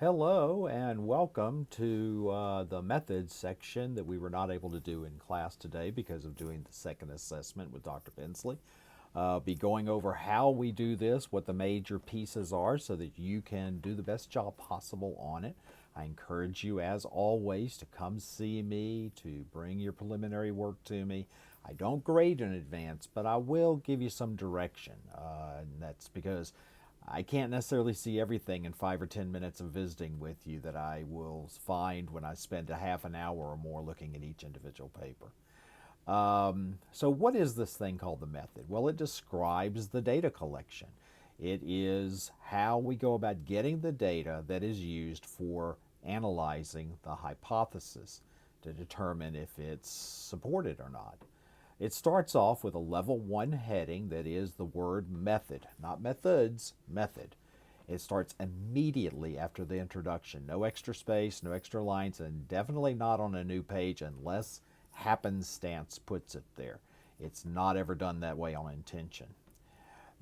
Hello and welcome to the methods section that we were not able to do in class today because of doing the second assessment with Dr. Bensley. Be going over how we do this, what the major pieces are so that you can do the best job possible on it. I encourage you as always to come see me, to bring your preliminary work to me. I don't grade in advance, but I will give you some direction. And that's because I can't necessarily see everything in 5 or 10 minutes of visiting with you that I will find when I spend a half an hour or more looking at each individual paper. So what is this thing called the method? Well, it describes the data collection. It is how we go about getting the data that is used for analyzing the hypothesis to determine if it's supported or not. It starts off with a level 1 heading that is the word method, not methods, method. It starts immediately after the introduction. No extra space, no extra lines, and definitely not on a new page unless happenstance puts it there. It's not ever done that way on intention.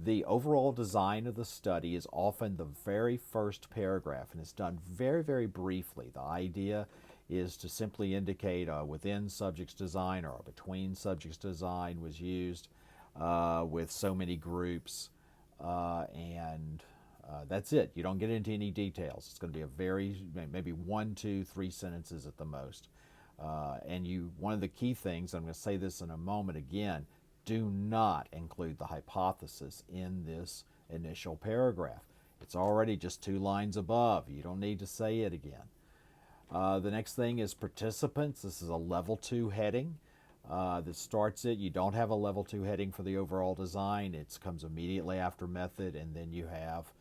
The overall design of the study is often the very first paragraph, and it's done very, very briefly. The idea is to simply indicate within subjects design or between subjects design was used with so many groups, and that's it. You don't get into any details. It's going to be a very, maybe 1, 2, 3 sentences at the most. One of the key things, I'm going to say this in a moment again, do not include the hypothesis in this initial paragraph. It's already just 2 lines above. You don't need to say it again. The next thing is participants. This is a level 2 heading that starts it. You don't have a level 2 heading for the overall design. It comes immediately after method, and then you have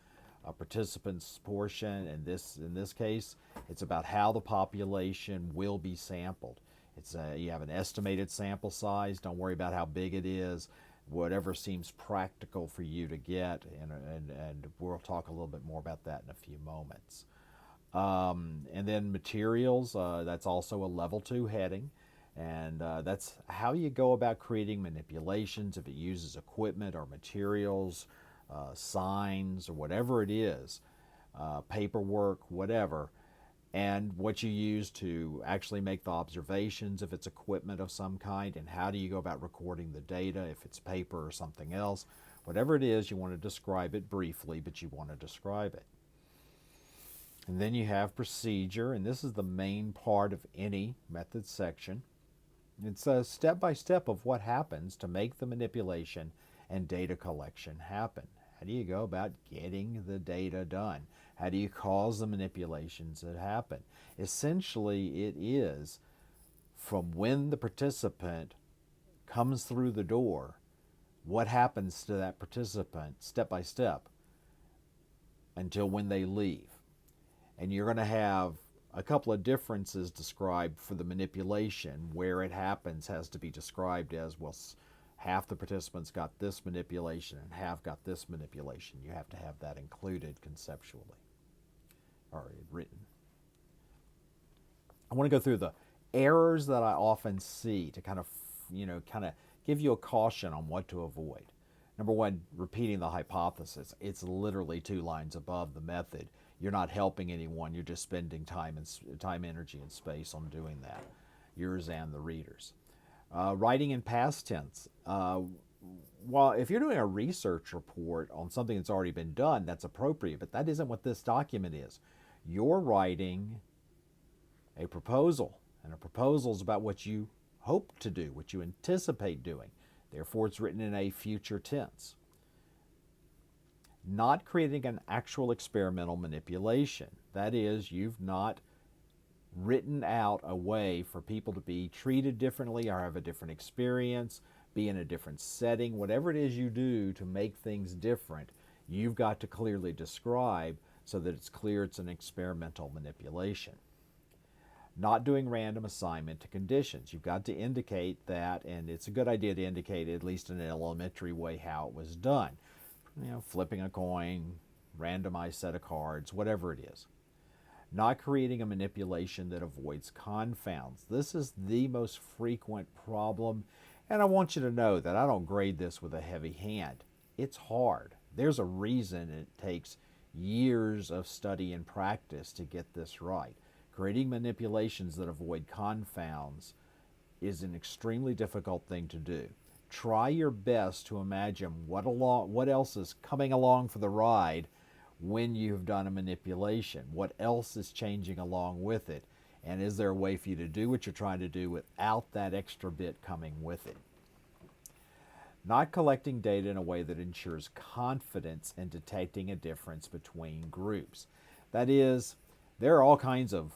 a participants portion. And in this case, it's about how the population will be sampled. You have an estimated sample size. Don't worry about how big it is. Whatever seems practical for you to get, and we'll talk a little bit more about that in a few moments. And then materials, that's also a level 2 heading, and that's how you go about creating manipulations, if it uses equipment or materials, signs, or whatever it is, paperwork, whatever, and what you use to actually make the observations, if it's equipment of some kind, and how do you go about recording the data, if it's paper or something else. Whatever it is, you want to describe it briefly, but you want to describe it. And then you have procedure, and this is the main part of any method section. It's a step-by-step of what happens to make the manipulation and data collection happen. How do you go about getting the data done? How do you cause the manipulations that happen? Essentially, it is from when the participant comes through the door, what happens to that participant step by step until when they leave. And you're going to have a couple of differences described for the manipulation. Where it happens has to be described as, well, half the participants got this manipulation and half got this manipulation. You have to have that included conceptually or written. I want to go through the errors that I often see to kind of give you a caution on what to avoid. Number 1, repeating the hypothesis. It's literally 2 lines above the method. You're not helping anyone. You're just spending time, energy, and space on doing that, yours and the readers. Writing in past tense. Well, if you're doing a research report on something that's already been done, that's appropriate, but that isn't what this document is. You're writing a proposal, and a proposal is about what you hope to do, what you anticipate doing. Therefore, it's written in a future tense. Not creating an actual experimental manipulation. That is, you've not written out a way for people to be treated differently or have a different experience, be in a different setting. Whatever it is you do to make things different, you've got to clearly describe so that it's clear it's an experimental manipulation. Not doing random assignment to conditions. You've got to indicate that, and it's a good idea to indicate, at least in an elementary way, how it was done. Flipping a coin, randomized set of cards, whatever it is. Not creating a manipulation that avoids confounds. This is the most frequent problem, and I want you to know that I don't grade this with a heavy hand. It's hard. There's a reason it takes years of study and practice to get this right. Creating manipulations that avoid confounds is an extremely difficult thing to do. Try your best to imagine what else is coming along for the ride when you've done a manipulation. What else is changing along with it? And is there a way for you to do what you're trying to do without that extra bit coming with it? Not collecting data in a way that ensures confidence in detecting a difference between groups. That is, there are all kinds of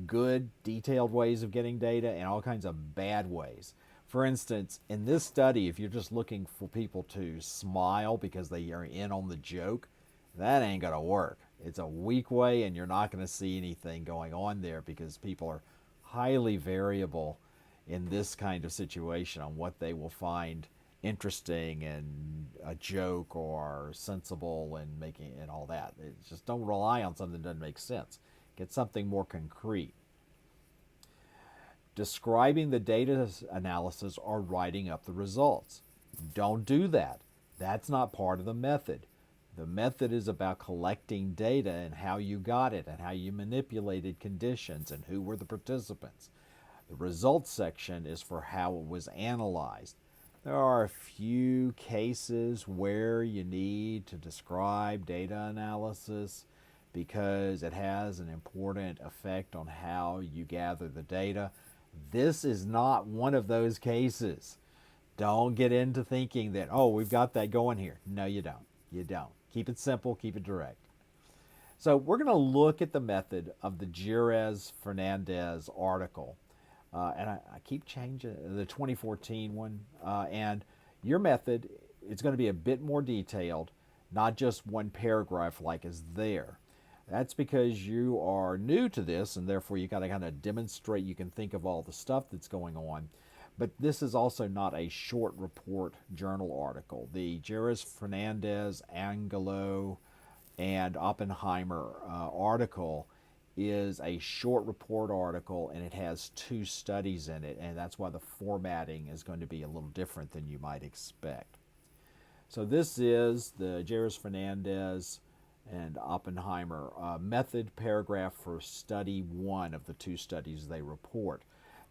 good, detailed ways of getting data and all kinds of bad ways. For instance, in this study, if you're just looking for people to smile because they are in on the joke, that ain't going to work. It's a weak way, and you're not going to see anything going on there because people are highly variable in this kind of situation on what they will find interesting and a joke or sensible and making and all that. Just don't rely on something that doesn't make sense. Get something more concrete. Describing the data analysis or writing up the results. Don't do that. That's not part of the method. The method is about collecting data and how you got it and how you manipulated conditions and who were the participants. The results section is for how it was analyzed. There are a few cases where you need to describe data analysis because it has an important effect on how you gather the data. This is not one of those cases. Don't get into thinking that, oh, we've got that going here. No, you don't. You don't. Keep it simple, keep it direct. So we're going to look at the method of the Jerez-Fernandez article. And I keep changing the 2014 one. And your method is going to be a bit more detailed, not just one paragraph like is there. That's because you are new to this, and therefore you got to kind of demonstrate you can think of all the stuff that's going on. But this is also not a short report journal article. The Jerez-Fernandez, Angelo, and Oppenheimer article is a short report article, and it has 2 studies in it, and that's why the formatting is going to be a little different than you might expect. So this is the Jerez-Fernandez and Oppenheimer method paragraph for study 1 of the 2 studies they report.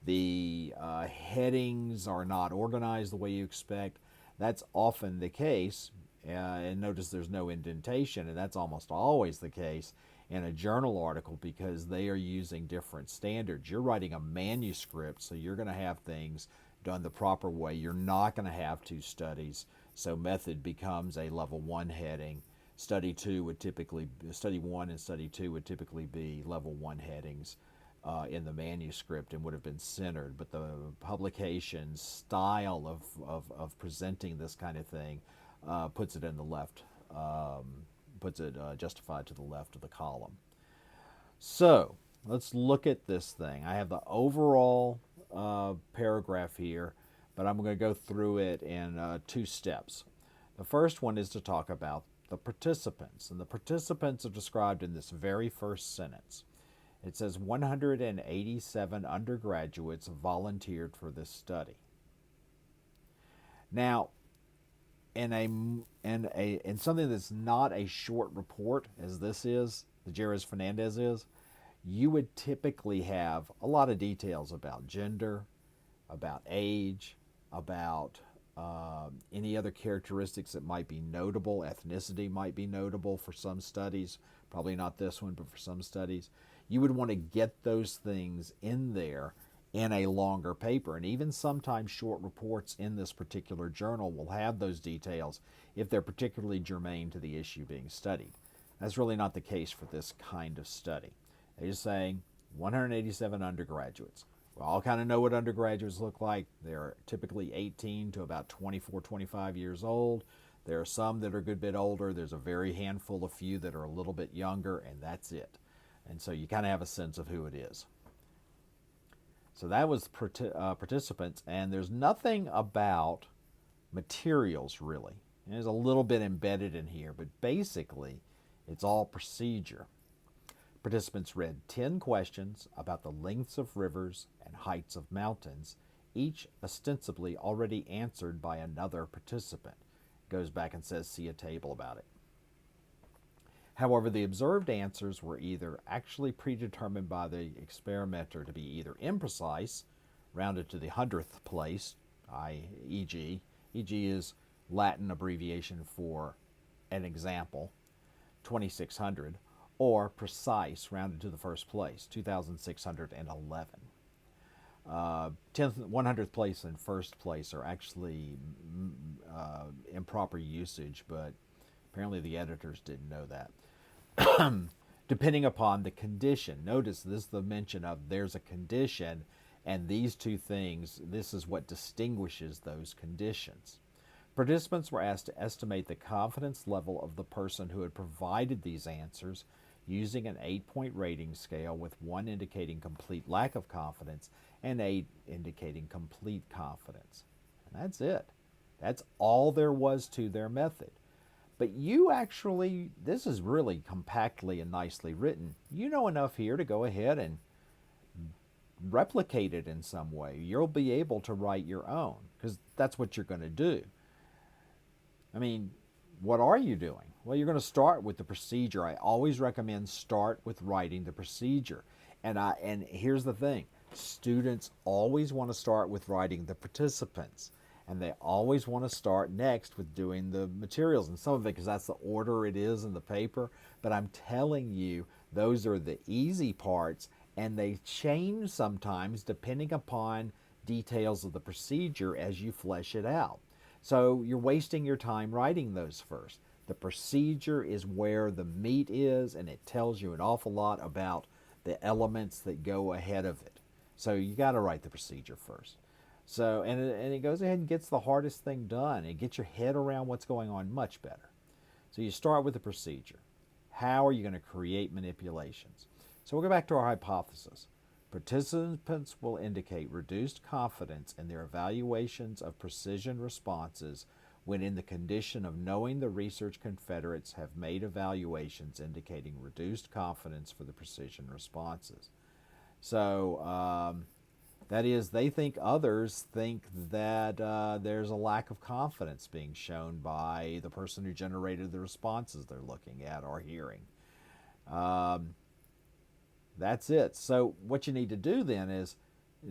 The headings are not organized the way you expect. That's often the case, and notice there's no indentation, and that's almost always the case in a journal article because they are using different standards. You're writing a manuscript, so you're going to have things done the proper way. You're not going to have 2 studies, so method becomes a level 1 heading. Study 1 and study 2 would typically be level 1 headings in the manuscript and would have been centered, but the publication style of presenting this kind of thing puts it in the left, justified to the left of the column. So let's look at this thing. I have the overall paragraph here, but I'm going to go through it in 2 steps. The first one is to talk about the participants, and the participants are described in this very first sentence. It says 187 undergraduates volunteered for this study. Now, in something that's not a short report, as this is, the Jerez-Fernandez is, you would typically have a lot of details about gender, about age, about any other characteristics that might be notable. Ethnicity might be notable for some studies, probably not this one, but for some studies. You would want to get those things in there in a longer paper, and even sometimes short reports in this particular journal will have those details if they're particularly germane to the issue being studied. That's really not the case for this kind of study. They're just saying 187 undergraduates. We all kind of know what undergraduates look like. They're typically 18 to about 24, 25 years old. There are some that are a good bit older. There's a very handful of few that are a little bit younger, and that's it. And so you kind of have a sense of who it is. So that was participants, and there's nothing about materials really. There's a little bit embedded in here, but basically it's all procedure. Participants read 10 questions about the lengths of rivers and heights of mountains, each ostensibly already answered by another participant. Goes back and says, see a table about it. However, the observed answers were either actually predetermined by the experimenter to be either imprecise, rounded to the hundredth place, e.g., e.g. is Latin abbreviation for an example, 2600, or precise, rounded to the first place, 2611. 10th, 100th place and first place are actually improper usage, but apparently the editors didn't know that. Depending upon the condition. Notice this is the mention of there's a condition, and these two things, this is what distinguishes those conditions. Participants were asked to estimate the confidence level of the person who had provided these answers using an 8-point rating scale, with 1 indicating complete lack of confidence and 8 indicating complete confidence. And that's it. That's all there was to their method. But you actually, this is really compactly and nicely written. You know enough here to go ahead and replicate it in some way. You'll be able to write your own, because that's what you're going to do. I mean, what are you doing? Well, you're going to start with the procedure. I always recommend start with writing the procedure. And here's the thing. Students always want to start with writing the participants. And they always want to start next with doing the materials. And some of it because that's the order it is in the paper. But I'm telling you, those are the easy parts. And they change sometimes depending upon details of the procedure as you flesh it out. So you're wasting your time writing those first. The procedure is where the meat is, and it tells you an awful lot about the elements that go ahead of it. So you got to write the procedure first. So, and it goes ahead and gets the hardest thing done. It gets your head around what's going on much better. So you start with the procedure. How are you going to create manipulations? So we'll go back to our hypothesis. Participants will indicate reduced confidence in their evaluations of precision responses when in the condition of knowing the research confederates have made evaluations indicating reduced confidence for the precision responses. So that is, they think others think that there's a lack of confidence being shown by the person who generated the responses they're looking at or hearing. That's it. So what you need to do then is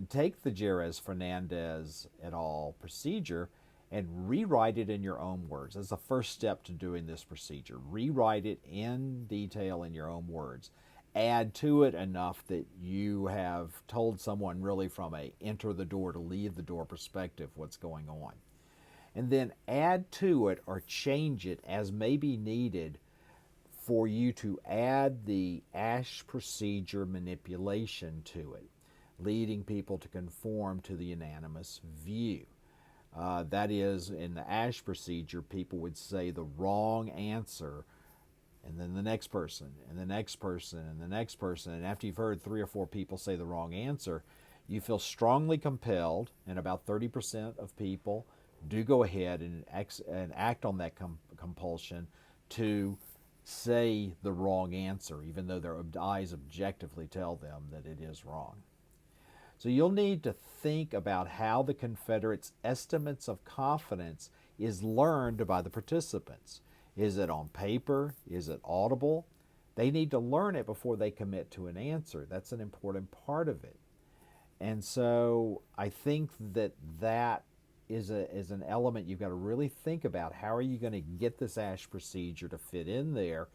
take the Jerez-Fernandez et al. Procedure and rewrite it in your own words. That's the first step to doing this procedure. Rewrite it in detail in your own words. Add to it enough that you have told someone really from a enter the door to leave the door perspective what's going on. And then add to it or change it as may be needed for you to add the ASH procedure manipulation to it, leading people to conform to the unanimous view. That is, in the ASH procedure, people would say the wrong answer, and then the next person, and the next person, and the next person. And after you've heard 3 or 4 people say the wrong answer, you feel strongly compelled, and about 30% of people do go ahead and act on that compulsion to say the wrong answer, even though their eyes objectively tell them that it is wrong. So you'll need to think about how the Confederates' estimates of confidence is learned by the participants. Is it on paper? Is it audible? They need to learn it before they commit to an answer. That's an important part of it. And so I think that is an element you've got to really think about. How are you going to get this ASH procedure to fit in there?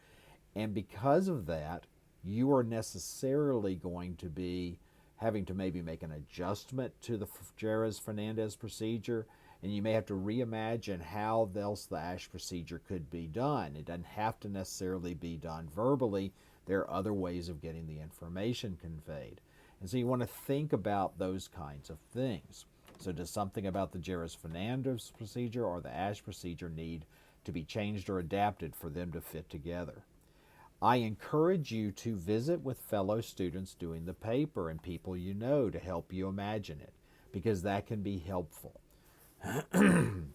And because of that, you are necessarily going to be having to maybe make an adjustment to the Jerez-Fernandez procedure, and you may have to reimagine how else the ASH procedure could be done. It doesn't have to necessarily be done verbally. There are other ways of getting the information conveyed. And so you want to think about those kinds of things. So does something about the Jerez-Fernandez procedure or the ASH procedure need to be changed or adapted for them to fit together? I encourage you to visit with fellow students doing the paper and people you know to help you imagine it, because that can be helpful. That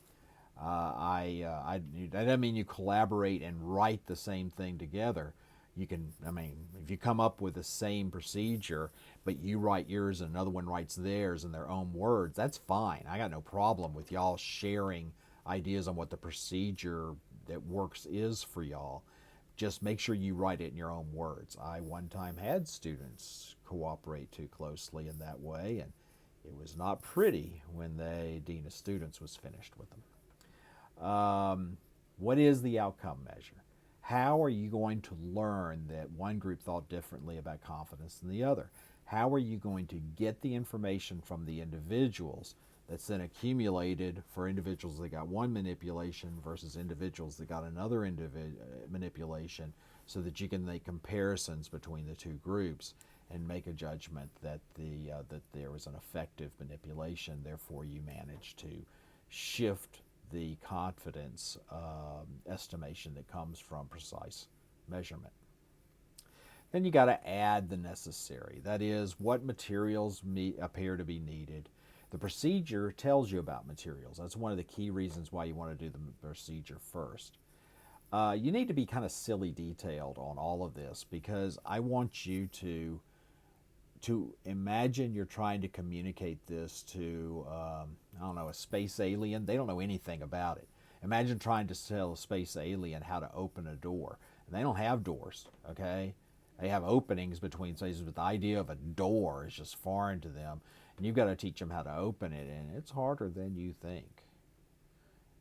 doesn't mean you collaborate and write the same thing together. You can, if you come up with the same procedure, but you write yours and another one writes theirs in their own words, that's fine. I got no problem with y'all sharing ideas on what the procedure that works is for y'all. Just make sure you write it in your own words. I one time had students cooperate too closely in that way, and it was not pretty when the dean of students was finished with them. What is the outcome measure? How are you going to learn that one group thought differently about confidence than the other? How are you going to get the information from the individuals that's then accumulated for individuals that got one manipulation versus individuals that got another manipulation, so that you can make comparisons between the two groups and make a judgment that that there was an effective manipulation. Therefore, you manage to shift the confidence estimation that comes from precise measurement. Then you got to add the necessary. That is, what materials appear to be needed. The procedure tells you about materials. That's one of the key reasons why you want to do the procedure first. You need to be kind of silly detailed on all of this, because I want you to imagine you're trying to communicate this to, I don't know, a space alien. They don't know anything about it. Imagine trying to tell a space alien how to open a door. And they don't have doors, okay? They have openings between spaces, but the idea of a door is just foreign to them. And you've got to teach them how to open it, and it's harder than you think.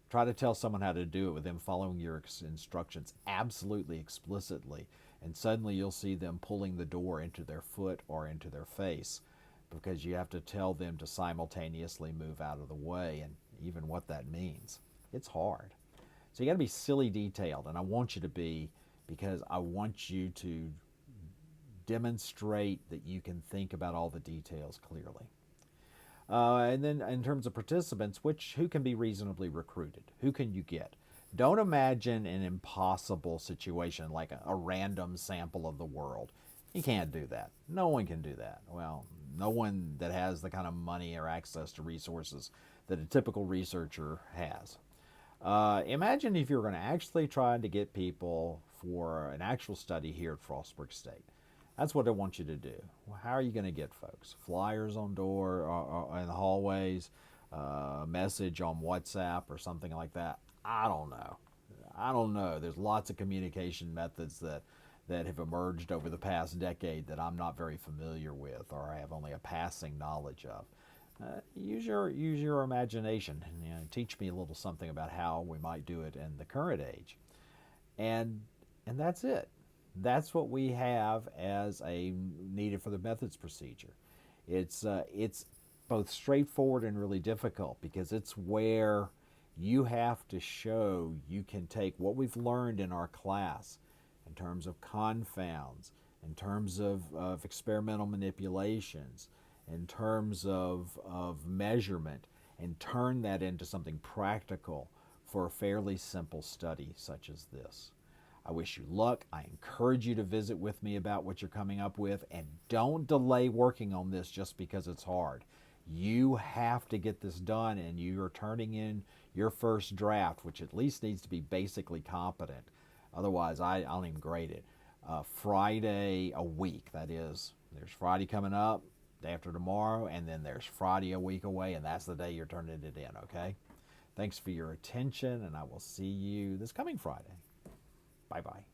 Try to tell someone how to do it with them following your instructions absolutely explicitly, and suddenly you'll see them pulling the door into their foot or into their face, because you have to tell them to simultaneously move out of the way, and even what that means. It's hard. So you got to be silly detailed, and I want you to be, because I want you to demonstrate that you can think about all the details clearly. And then in terms of participants, who can be reasonably recruited? Who can you get? Don't imagine an impossible situation like a random sample of the world. You can't do that. No one can do that. Well, no one that has the kind of money or access to resources that a typical researcher has. Imagine if you're going to actually try to get people for an actual study here at Frostburg State. That's what I want you to do. Well, how are you going to get folks? Flyers on door or in the hallways, message on WhatsApp or something like that? I don't know. There's lots of communication methods that have emerged over the past decade that I'm not very familiar with, or I have only a passing knowledge of. Use your imagination and teach me a little something about how we might do it in the current age. And that's it. That's what we have as needed for the methods procedure. It's both straightforward and really difficult, because it's where you have to show you can take what we've learned in our class in terms of confounds, in terms of experimental manipulations, in terms of measurement, and turn that into something practical for a fairly simple study such as this. I wish you luck. I encourage you to visit with me about what you're coming up with, and don't delay working on this just because it's hard. You have to get this done, and you are turning in your first draft, which at least needs to be basically competent. Otherwise, I don't even grade it. Friday a week, that is. There's Friday coming up, day after tomorrow, and then there's Friday a week away, and that's the day you're turning it in, okay? Thanks for your attention, and I will see you this coming Friday. Bye-bye.